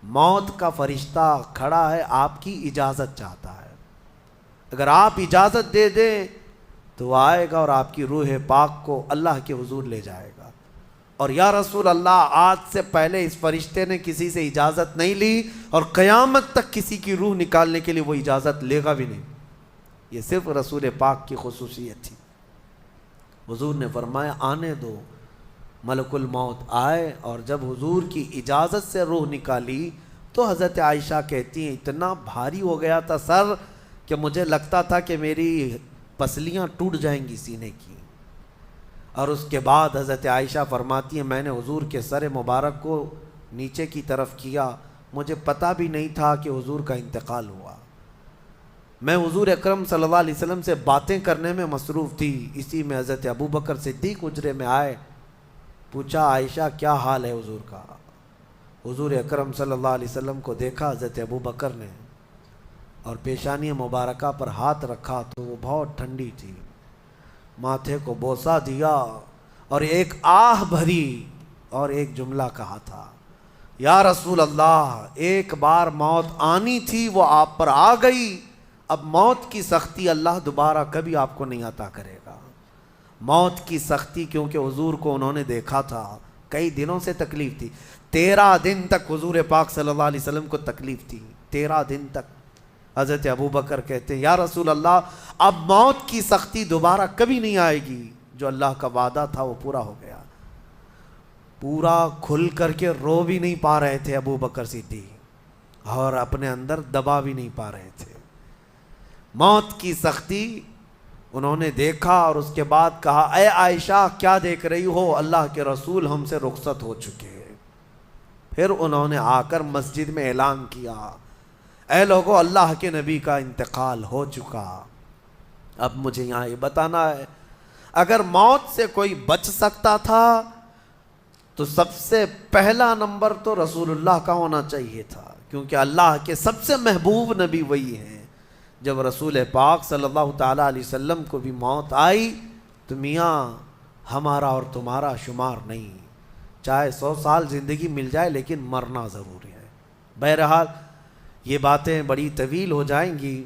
موت کا فرشتہ کھڑا ہے، آپ کی اجازت چاہتا ہے، اگر آپ اجازت دے دیں تو آئے گا اور آپ کی روح پاک کو اللہ کے حضور لے جائے گا۔ اور یا رسول اللہ آج سے پہلے اس فرشتے نے کسی سے اجازت نہیں لی اور قیامت تک کسی کی روح نکالنے کے لیے وہ اجازت لے گا بھی نہیں. یہ صرف رسول پاک کی خصوصیت تھی. حضور نے فرمایا آنے دو. ملک الموت آئے اور جب حضور کی اجازت سے روح نکالی تو حضرت عائشہ کہتی ہیں اتنا بھاری ہو گیا تھا سر کہ مجھے لگتا تھا کہ میری پسلیاں ٹوٹ جائیں گی سینے کی. اور اس کے بعد حضرت عائشہ فرماتی ہیں میں نے حضور کے سر مبارک کو نیچے کی طرف کیا, مجھے پتہ بھی نہیں تھا کہ حضور کا انتقال ہوا. میں حضور اکرم صلی اللہ علیہ وسلم سے باتیں کرنے میں مصروف تھی. اسی میں حضرت ابوبکر صدیق حجرے میں آئے, پوچھا عائشہ کیا حال ہے حضور کا. حضور اکرم صلی اللہ علیہ وسلم کو دیکھا حضرت ابوبکر نے اور پیشانی مبارکہ پر ہاتھ رکھا تو وہ بہت ٹھنڈی تھی. ماتھے کو بوسہ دیا اور ایک آہ بھری اور ایک جملہ کہا تھا یا رسول اللہ ایک بار موت آنی تھی وہ آپ پر آ گئی, اب موت کی سختی اللہ دوبارہ کبھی آپ کو نہیں عطا کرے گا. موت کی سختی کیونکہ حضور کو انہوں نے دیکھا تھا, کئی دنوں سے تکلیف تھی. 13 دن تک حضور پاک صلی اللہ علیہ وسلم کو تکلیف تھی, 13 دن تک. حضرت ابوبکر کہتے ہیں یا رسول اللہ اب موت کی سختی دوبارہ کبھی نہیں آئے گی, جو اللہ کا وعدہ تھا وہ پورا ہو گیا. پورا کھل کر کے رو بھی نہیں پا رہے تھے ابوبکر صدیق اور اپنے اندر دبا بھی نہیں پا رہے تھے. موت کی سختی انہوں نے دیکھا اور اس کے بعد کہا اے عائشہ کیا دیکھ رہی ہو, اللہ کے رسول ہم سے رخصت ہو چکے. پھر انہوں نے آ کر مسجد میں اعلان کیا اے لوگو اللہ کے نبی کا انتقال ہو چکا. اب مجھے یہاں یہ بتانا ہے اگر موت سے کوئی بچ سکتا تھا تو سب سے پہلا نمبر تو رسول اللہ کا ہونا چاہیے تھا, کیونکہ اللہ کے سب سے محبوب نبی وہی ہیں. جب رسول پاک صلی اللہ تعالیٰ علیہ وسلم کو بھی موت آئی تو میاں ہمارا اور تمہارا شمار نہیں, چاہے 100 سال زندگی مل جائے لیکن مرنا ضروری ہے. بہرحال یہ باتیں بڑی طویل ہو جائیں گی.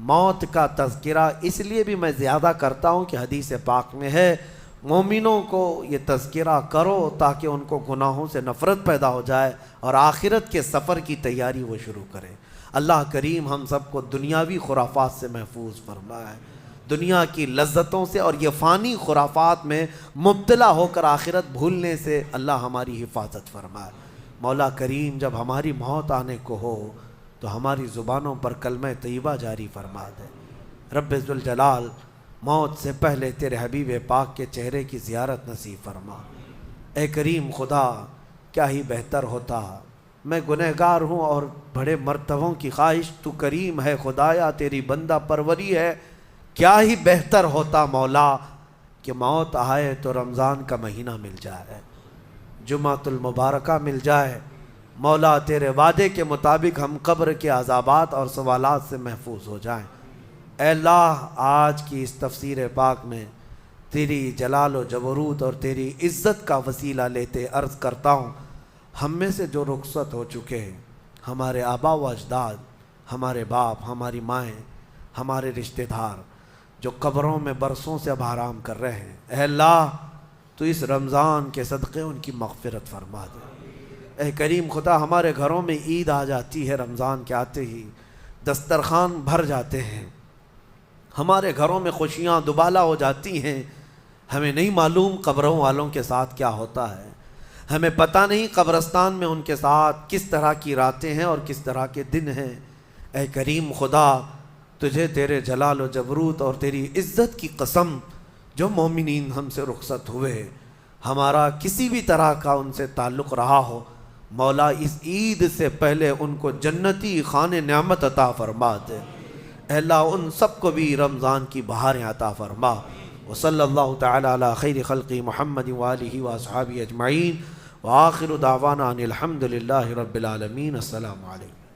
موت کا تذکرہ اس لیے بھی میں زیادہ کرتا ہوں کہ حدیث پاک میں ہے مومنوں کو یہ تذکرہ کرو تاکہ ان کو گناہوں سے نفرت پیدا ہو جائے اور آخرت کے سفر کی تیاری وہ شروع کریں. اللہ کریم ہم سب کو دنیاوی خرافات سے محفوظ فرمائے, دنیا کی لذتوں سے اور یہ فانی خرافات میں مبتلا ہو کر آخرت بھولنے سے اللہ ہماری حفاظت فرمائے. مولا کریم جب ہماری موت آنے کو ہو تو ہماری زبانوں پر کلمہ طیبہ جاری فرما دے. رب ذوالجلال موت سے پہلے تیرے حبیب پاک کے چہرے کی زیارت نصیب فرما. اے کریم خدا کیا ہی بہتر ہوتا, میں گنہگار ہوں اور بڑے مرتبوں کی خواہش, تو کریم ہے خدایا تیری بندہ پروری ہے. کیا ہی بہتر ہوتا مولا کہ موت آئے تو رمضان کا مہینہ مل جائے, جمعۃ المبارکہ مل جائے. مولا تیرے وعدے کے مطابق ہم قبر کے عذابات اور سوالات سے محفوظ ہو جائیں. اے اللہ آج کی اس تفسیر پاک میں تیری جلال و جبروت اور تیری عزت کا وسیلہ لیتے عرض کرتا ہوں ہم میں سے جو رخصت ہو چکے ہیں, ہمارے آبا و اجداد, ہمارے باپ, ہماری مائیں, ہمارے رشتہ دار جو قبروں میں برسوں سے اب آرام کر رہے ہیں, اے اللہ تو اس رمضان کے صدقے ان کی مغفرت فرما دے. اے کریم خدا ہمارے گھروں میں عید آ جاتی ہے, رمضان کے آتے ہی دسترخوان بھر جاتے ہیں, ہمارے گھروں میں خوشیاں دوبالا ہو جاتی ہیں. ہمیں نہیں معلوم قبروں والوں کے ساتھ کیا ہوتا ہے, ہمیں پتہ نہیں قبرستان میں ان کے ساتھ کس طرح کی راتیں ہیں اور کس طرح کے دن ہیں. اے کریم خدا تجھے تیرے جلال و جبروت اور تیری عزت کی قسم, جو مومنین ہم سے رخصت ہوئے ہمارا کسی بھی طرح کا ان سے تعلق رہا ہو, مولا اس عید سے پہلے ان کو جنتی خان نعمت عطا فرما دے. اے اللہ ان سب کو بھی رمضان کی بہاریں عطا فرما. وصلی اللہ تعالی علی خیر خلق محمد وآلہ واصحابہ اجمعین وآخر دعوانا ان الحمد للہ رب العالمین. السلام علیکم.